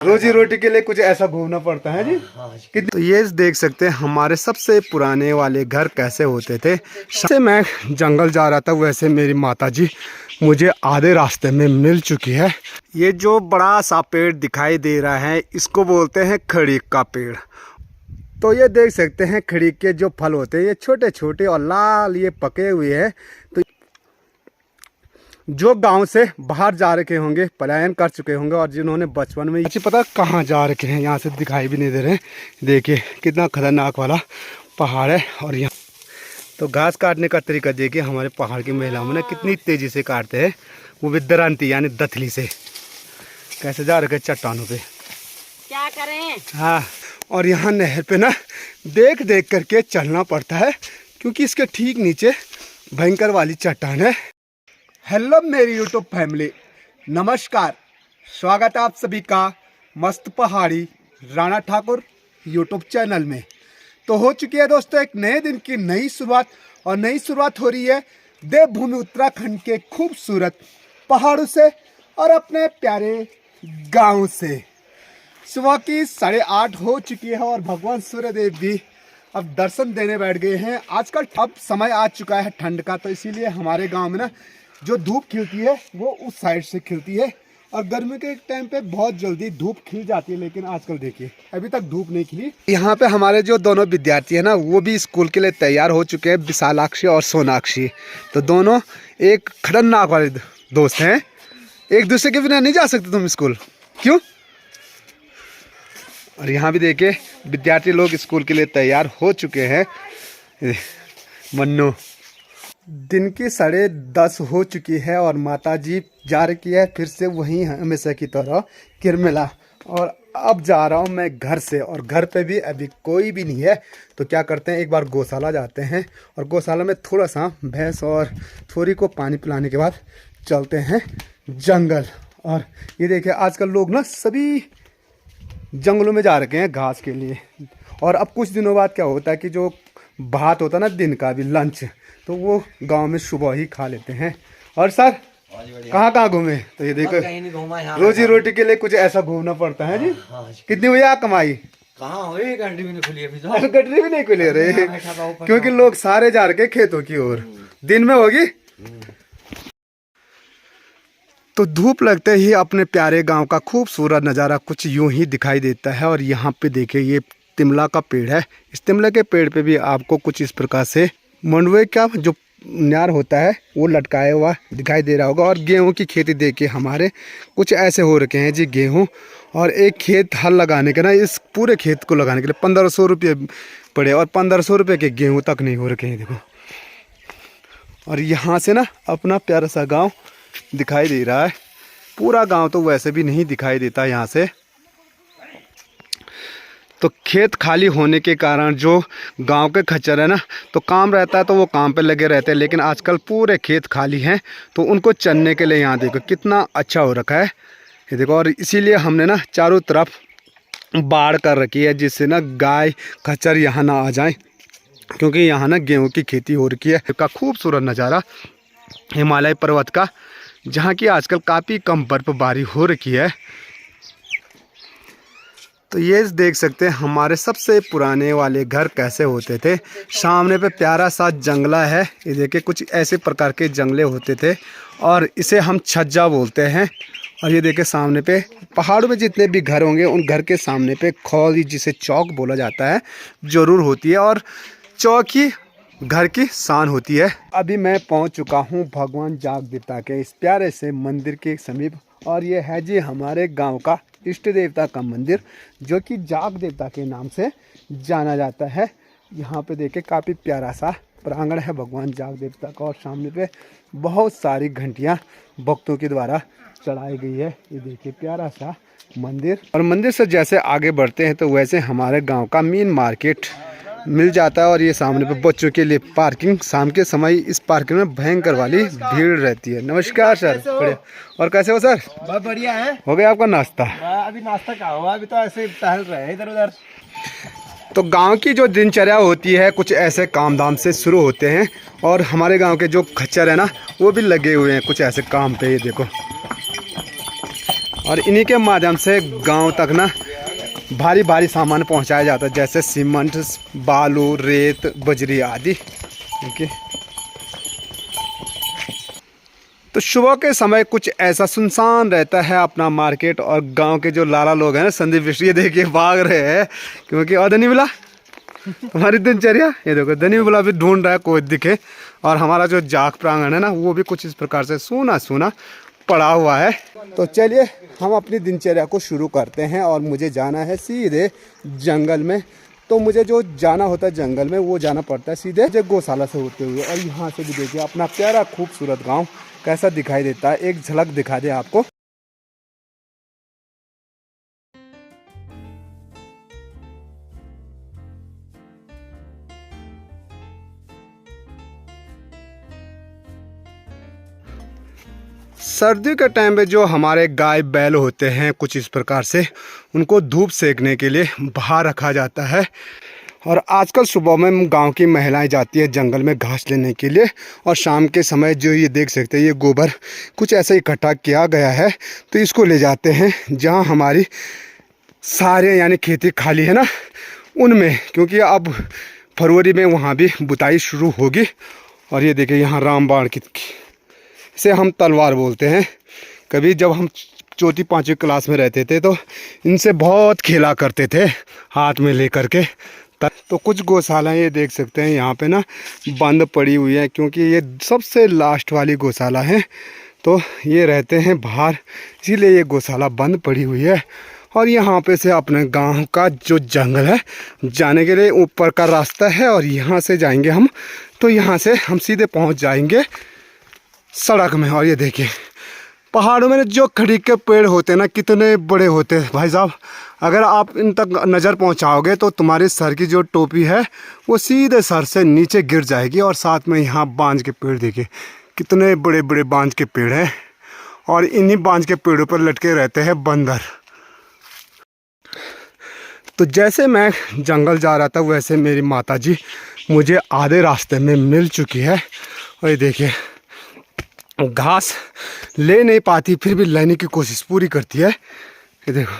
रोजी रोटी के लिए कुछ ऐसा घूमना पड़ता है जी। कितनी तो ये देख सकते हैं हमारे सबसे पुराने वाले घर कैसे होते थे। जैसे मैं जंगल जा रहा था वैसे मेरी माता जी मुझे आधे रास्ते में मिल चुकी है। ये जो बड़ा सा पेड़ दिखाई दे रहा है इसको बोलते हैं खड़ीक का पेड़। तो ये देख सकते हैं खड़ीक के जो फल होते हैं ये छोटे छोटे और लाल ये पके हुए हैं। तो जो गांव से बाहर जा रखे होंगे, पलायन कर चुके होंगे और जिन्होंने बचपन में अच्छी पता कहाँ जा रखे हैं, यहाँ से दिखाई भी नहीं दे रहे हैं। देखिए कितना खतरनाक वाला पहाड़ है। और यहाँ तो घास काटने का तरीका देखिए हमारे पहाड़ की महिलाओं ने कितनी तेज़ी से काटते हैं, वो भी दरांती यानी दथली से। कैसे जा रखे चट्टानों पे, क्या करें। हाँ, और यहाँ नहर पे ना देख देख करके चलना पड़ता है क्योंकि इसके ठीक नीचे भयंकर वाली चट्टान है। हेलो मेरी यूट्यूब फैमिली, नमस्कार, स्वागत है आप सभी का मस्त पहाड़ी राणा ठाकुर यूट्यूब चैनल में। तो हो चुकी है दोस्तों एक नए दिन की नई शुरुआत, और नई शुरुआत हो रही है देवभूमि उत्तराखंड के खूबसूरत पहाड़ों से और अपने प्यारे गांव से। सुबह की 8:30 हो चुकी है और भगवान सूर्यदेव भी अब दर्शन देने बैठ गए हैं। आजकल अब समय आ चुका है ठंड का, तो इसीलिए हमारे गांव में ना जो धूप खिलती है वो उस साइड से खिलती है, और गर्मी के टाइम पे बहुत जल्दी धूप खिल जाती है। लेकिन आजकल देखिए अभी तक धूप नहीं खिली। यहाँ पे हमारे जो दोनों विद्यार्थी हैं ना वो भी स्कूल के लिए तैयार हो चुके हैं, विशालाक्षी और सोनाक्षी। तो दोनों एक खतरनाक वाले दोस्त हैं, एक दूसरे के बिना नहीं जा सकते तुम स्कूल, क्यों? और यहाँ भी देखिए विद्यार्थी लोग स्कूल के लिए तैयार हो चुके हैं। मन्नू दिन की 10:30 हो चुकी है और माताजी जा रही है फिर से वहीं हमेशा की तरह किरमिला। और अब जा रहा हूँ मैं घर से, और घर पे भी अभी कोई भी नहीं है। तो क्या करते हैं, एक बार गौशाला जाते हैं और गौशाला में थोड़ा सा भैंस और थोड़ी को पानी पिलाने के बाद चलते हैं जंगल। और ये देखिए आजकल लोग ना सभी जंगलों में जा रखे हैं घास के लिए। और अब कुछ दिनों बाद क्या होता है कि जो भात होता है ना दिन का भी लंच, तो वो गांव में सुबह ही खा लेते हैं। और सर कहाँ कहाँ घूमे? तो ये देखो रोजी रोटी के लिए कुछ ऐसा घूमना पड़ता है जी। कितनी हुई कमाई? कहाँ हुई, गड्डी भी नहीं खुली अभी तो। गड्डी भी नहीं खुली रहे क्योंकि लोग सारे जा रखे खेतों की ओर। दिन में होगी तो धूप लगते ही अपने प्यारे गांव का खूबसूरत नज़ारा कुछ यूं ही दिखाई देता है। और यहाँ पे देखिए ये तिमला का पेड़ है। इस तिमला के पेड़ पे भी आपको कुछ इस प्रकार से मंडवे का जो नार होता है वो लटकाया हुआ दिखाई दे रहा होगा। और गेहूं की खेती देखिए हमारे कुछ ऐसे हो रखे हैं जी गेहूं। और एक खेत हल लगाने के ना इस पूरे खेत को लगाने के लिए 1500 रुपये पड़े, और 1500 रुपये के गेहूं तक नहीं हो रखे हैं देखो। और यहाँ से ना अपना प्यारा सा गाँव दिखाई दे रहा है। पूरा गांव तो वैसे भी नहीं दिखाई देता यहाँ से। तो खेत खाली होने के कारण जो गांव के खच्चर है ना, तो काम रहता है तो वो काम पे लगे रहते हैं। लेकिन आजकल पूरे खेत खाली हैं तो उनको चरने के लिए यहाँ देखो कितना अच्छा हो रखा है ये देखो। और इसीलिए हमने ना चारों तरफ बाड़ कर रखी है जिससे ना गाय खच्चर यहाँ ना आ जाएं, क्योंकि यहाँ ना गेहूँ की खेती हो रखी है। का खूबसूरत नज़ारा हिमालय पर्वत का, जहाँ की आजकल काफ़ी कम बर्फबारी हो रखी है। तो ये देख सकते हैं हमारे सबसे पुराने वाले घर कैसे होते थे। सामने पे प्यारा सा जंगला है, ये देखिए कुछ ऐसे प्रकार के जंगले होते थे और इसे हम छज्जा बोलते हैं। और ये देखिए सामने पे पहाड़ों में जितने भी घर होंगे उन घर के सामने पे खौल जिसे चौक बोला जाता है ज़रूर होती है, और चौक ही घर की शान होती है। अभी मैं पहुंच चुका हूं भगवान जाग देवता के इस प्यारे से मंदिर के समीप, और ये है जी हमारे गांव का इष्ट देवता का मंदिर जो कि जाग देवता के नाम से जाना जाता है। यहाँ पे देखिए काफ़ी प्यारा सा प्रांगण है भगवान जाग देवता का, और सामने पे बहुत सारी घंटियाँ भक्तों के द्वारा चढ़ाई गई है। ये देखिए प्यारा सा मंदिर। और मंदिर से जैसे आगे बढ़ते हैं तो वैसे हमारे गाँव का मेन मार्केट मिल जाता है। और ये सामने पे बच्चों के लिए पार्किंग, शाम के समय इस पार्किंग में भयंकर वाली भीड़ रहती है। नमस्कार सर। बढ़िया। और कैसे हो सर? बहुत बढ़िया है। हो गया आपका नाश्ता? अभी नाश्ता क्या हुआ, अभी तो ऐसे टहल रहे हैं इधर उधर। तो गांव की जो दिनचर्या होती है कुछ ऐसे काम धाम से शुरू होते हैं, और हमारे गांव के जो खच्चर है ना वो भी लगे हुए हैं कुछ ऐसे काम पे। ये देखो और इन्हीं के माध्यम से गांव तक ना भारी भारी सामान पहुंचाया जाता है, जैसे सीमेंट, बालू, रेत, बजरी आदि। ओके, तो सुबह के समय कुछ ऐसा सुनसान रहता है अपना मार्केट। और गांव के जो लाला लोग हैं ना, संदीप विश्व, ये देखिए भाग रहे हैं क्योंकि अदनी बोला हमारी दिनचर्या, ये देखो धनी बोला भी ढूंढ रहा है कोई दिखे। और हमारा जो जाग प्रांगण है ना, वो भी कुछ इस प्रकार से सूना सूना पड़ा हुआ है। तो चलिए हम अपनी दिनचर्या को शुरू करते हैं। और मुझे जाना है सीधे जंगल में। तो मुझे जो जाना होता है जंगल में, वो जाना पड़ता है सीधे गौशाला से होते हुए। और यहाँ से भी देखिए अपना प्यारा खूबसूरत गाँव कैसा दिखाई देता है, एक झलक दिखा दे आपको। सर्दी के टाइम पे जो हमारे गाय बैल होते हैं, कुछ इस प्रकार से उनको धूप सेकने के लिए बाहर रखा जाता है। और आजकल सुबह में गांव की महिलाएं जाती है जंगल में घास लेने के लिए। और शाम के समय जो ये देख सकते हैं, ये गोबर कुछ ऐसा इकट्ठा किया गया है, तो इसको ले जाते हैं जहां हमारी सारे यानी खेती खाली है ना उनमें, क्योंकि अब फरवरी में वहाँ भी बुताई शुरू होगी। और ये देखिए यहाँ रामबाण की, इसे हम तलवार बोलते हैं। कभी जब हम चौथी पाँचवीं क्लास में रहते थे तो इनसे बहुत खेला करते थे हाथ में लेकर के। तो कुछ गौशालाएं ये देख सकते हैं यहाँ पे ना बंद पड़ी हुई है, क्योंकि ये सबसे लास्ट वाली गौशाला है, तो ये रहते हैं बाहर, इसीलिए ये गौशाला बंद पड़ी हुई है। और यहाँ पे से अपने गांव का जो जंगल है जाने के लिए ऊपर का रास्ता है, और यहाँ से जाएंगे हम, तो यहाँ से हम सीधे पहुँच जाएंगे सड़क में। और ये देखिए पहाड़ों में जो खड़ी के पेड़ होते हैं ना, कितने बड़े होते हैं भाई साहब। अगर आप इन तक नज़र पहुंचाओगे तो तुम्हारे सर की जो टोपी है वो सीधे सर से नीचे गिर जाएगी। और साथ में यहाँ बांज के पेड़ देखिए, कितने बड़े बड़े बांज के पेड़ हैं। और इन्हीं बांज के पेड़ों पर लटके रहते हैं बंदर। तो जैसे मैं जंगल जा रहा था, वैसे मेरी माताजी मुझे आधे रास्ते में मिल चुकी है। और ये देखिए घास ले नहीं पाती, फिर भी लेने की कोशिश पूरी करती है। ये देखो,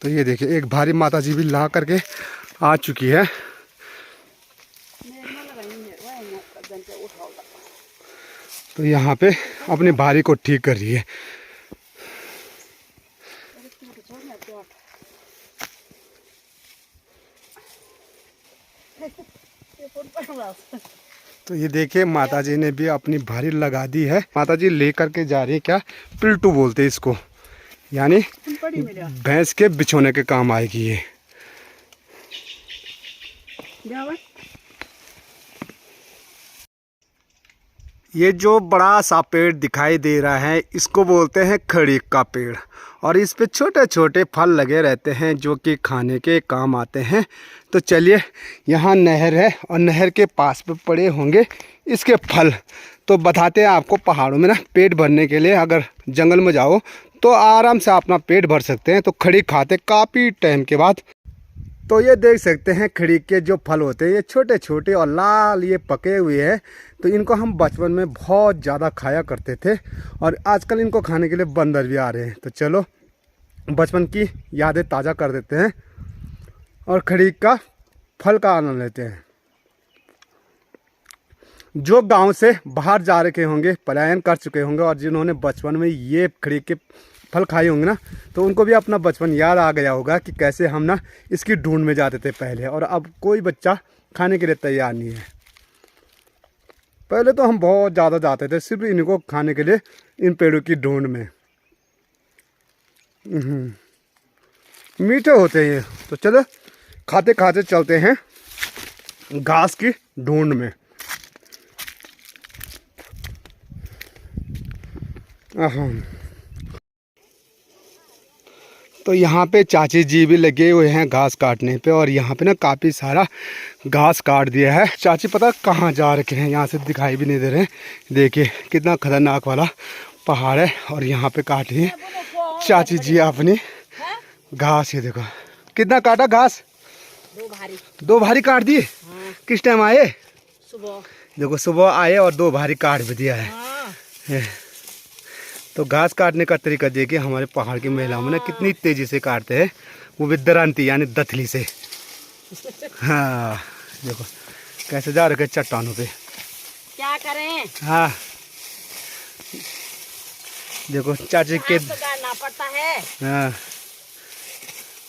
तो ये देखिए एक भारी माताजी भी ला करके आ चुकी है। तो यहाँ पे अपने भारी को ठीक कर रही है। तो ये देखिए माताजी ने भी अपनी भारी लगा दी है। माताजी लेकर के जा रही है, क्या पिल्टू बोलते हैं इसको, यानी भैंस के बिछोने के काम आएगी ये। ये जो बड़ा सा पेड़ दिखाई दे रहा है, इसको बोलते हैं खड़ी का पेड़। और इस पे छोटे छोटे फल लगे रहते हैं जो कि खाने के काम आते हैं। तो चलिए, यहाँ नहर है और नहर के पास पे पड़े होंगे इसके फल। तो बताते हैं आपको, पहाड़ों में ना पेट भरने के लिए अगर जंगल में जाओ तो आराम से अपना पेट भर सकते हैं। तो खड़ी खाते काफ़ी टाइम के बाद। तो ये देख सकते हैं खड़ी के जो फल होते हैं, ये छोटे छोटे और लाल, ये पके हुए हैं। तो इनको हम बचपन में बहुत ज़्यादा खाया करते थे, और आजकल इनको खाने के लिए बंदर भी आ रहे हैं। तो चलो बचपन की यादें ताज़ा कर देते हैं और खड़ी का फल का आनंद लेते हैं। जो गांव से बाहर जा रखे होंगे, पलायन कर चुके होंगे, और जिन्होंने बचपन में ये खड़ी के फल खाए होंगे ना, तो उनको भी अपना बचपन याद आ गया होगा कि कैसे हम ना इसकी ढूंढ में जाते थे पहले। और अब कोई बच्चा खाने के लिए तैयार नहीं है। पहले तो हम बहुत ज़्यादा जाते थे सिर्फ इनको खाने के लिए, इन पेड़ों की ढूंढ में। मीठे होते हैं ये। तो चलो खाते खाते चलते हैं घास की ढूंढ में। तो यहाँ पे चाची जी भी लगे हुए हैं घास काटने पे, और यहाँ पे ना काफ़ी सारा घास काट दिया है। चाची पता कहाँ जा रखे हैं, यहाँ से दिखाई भी नहीं दे रहे हैं। देखिए कितना खतरनाक वाला पहाड़ है, और यहाँ पे काट रही है चाची जी अपनी घास। ये देखो कितना काटा घास, दो भारी काट दिए। किस टाइम आए? सुबह। देखो सुबह आए और दो भारी काट भी दिया है। तो घास काटने का तरीका देखिए हमारे पहाड़ की महिलाओं ने कितनी तेजी से काटते हैं, वो भी दरांती यानी दथली से। हाँ देखो कैसे जा रखे चट्टानों पे। क्या करें? हाँ देखो चाची के। घास तो गाड़ना पड़ता है। हाँ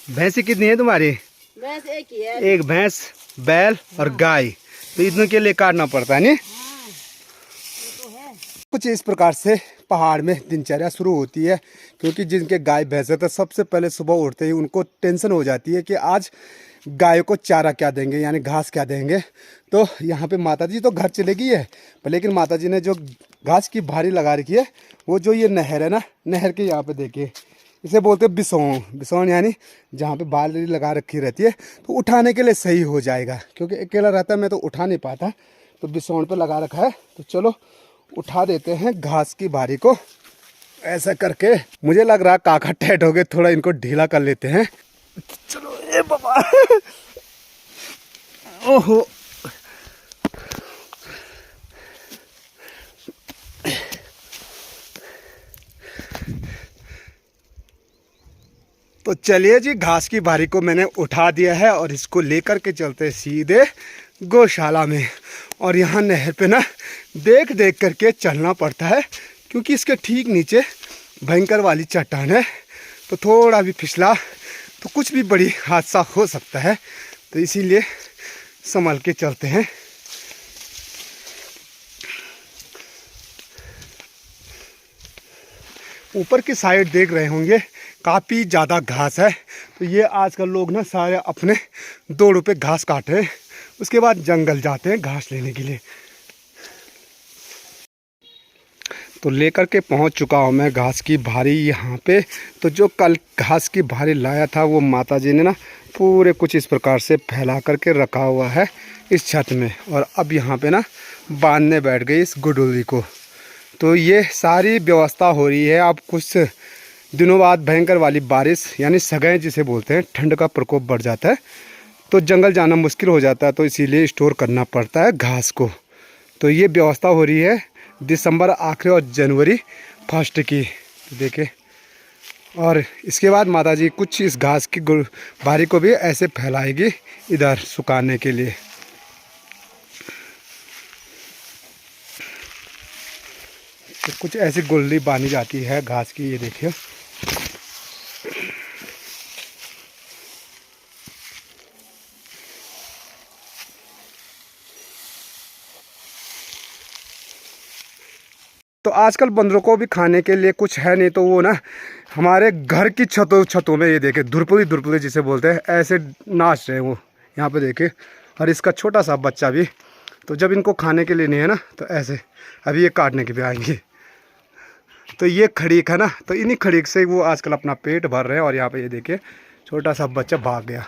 भैंसी कितनी है तुम्हारी? भैंस एक ही है। एक भैंस, बैल और गाय, तो इतनों के लिए काटना पड़ता है नहीं? ये तो है। कुछ इस प्रकार से पहाड़ में दिनचर्या शुरू होती है, क्योंकि जिनके गाय भैंस है तो सबसे पहले सुबह उठते ही उनको टेंशन हो जाती है कि आज गायों को चारा क्या देंगे, यानी घास क्या देंगे। तो यहाँ पे माताजी तो घर चले गई है, पर लेकिन माताजी ने जो घास की भारी लगा रखी है, वो जो ये नहर है ना, नहर के यहाँ पे देखिए, इसे बोलते हैं बिसौन। बिसौन यानी जहाँ पे बाली लगा रखी रहती है, तो उठाने के लिए सही हो जाएगा, क्योंकि अकेला रहता है मैं तो उठा नहीं पाता, तो बिसौन पे लगा रखा है। तो चलो उठा देते हैं घास की भारी को। ऐसा करके मुझे लग रहा काका टैट हो गए, थोड़ा इनको ढीला कर लेते हैं। चलो ए बाबा। ओहो तो चलिए जी, घास की भारी को मैंने उठा दिया है और इसको लेकर के चलते हैं सीधे गौशाला में। और यहाँ नहर पे ना देख देख करके चलना पड़ता है, क्योंकि इसके ठीक नीचे भयंकर वाली चट्टान है, तो थोड़ा भी फिसला तो कुछ भी बड़ी हादसा हो सकता है, तो इसीलिए संभल के चलते हैं। ऊपर की साइड देख रहे होंगे काफ़ी ज़्यादा घास है, तो ये आजकल लोग ना सारे अपने दौड़ों पे घास काट रहे हैं, उसके बाद जंगल जाते हैं घास लेने के लिए। तो लेकर के पहुंच चुका हूं मैं घास की भारी यहाँ पे। तो जो कल घास की भारी लाया था वो माताजी ने ना पूरे कुछ इस प्रकार से फैला करके रखा हुआ है इस छत में, और अब यहाँ पे ना बांधने बैठ गई इस गुडोली को। तो ये सारी व्यवस्था हो रही है। अब कुछ दिनों बाद भयंकर वाली बारिश यानी सगें जिसे बोलते हैं, ठंड का प्रकोप बढ़ जाता है, तो जंगल जाना मुश्किल हो जाता है, तो इसीलिए स्टोर करना पड़ता है घास को। तो ये व्यवस्था हो रही है दिसंबर आखिरी और जनवरी फर्स्ट की, देखिए। और इसके बाद माताजी कुछ इस घास की भारी को भी ऐसे फैलाएगी इधर सुखाने के लिए। तो कुछ ऐसी गुल्ली बांधी जाती है घास की, ये देखिए। तो आजकल बंदरों को भी खाने के लिए कुछ है नहीं, तो वो ना हमारे घर की छतों में, ये देखे दुरपुली जिसे बोलते हैं, ऐसे नाच रहे हैं वो, यहाँ पे देखे। और इसका छोटा सा बच्चा भी। तो जब इनको खाने के लिए नहीं है ना, तो ऐसे अभी ये काटने के भी आएंगे। तो ये खड़ीक है ना, तो इन्हीं खड़ीक से वो आजकल अपना पेट भर रहे हैं। और यहाँ पे ये देखिए छोटा सा बच्चा भाग गया।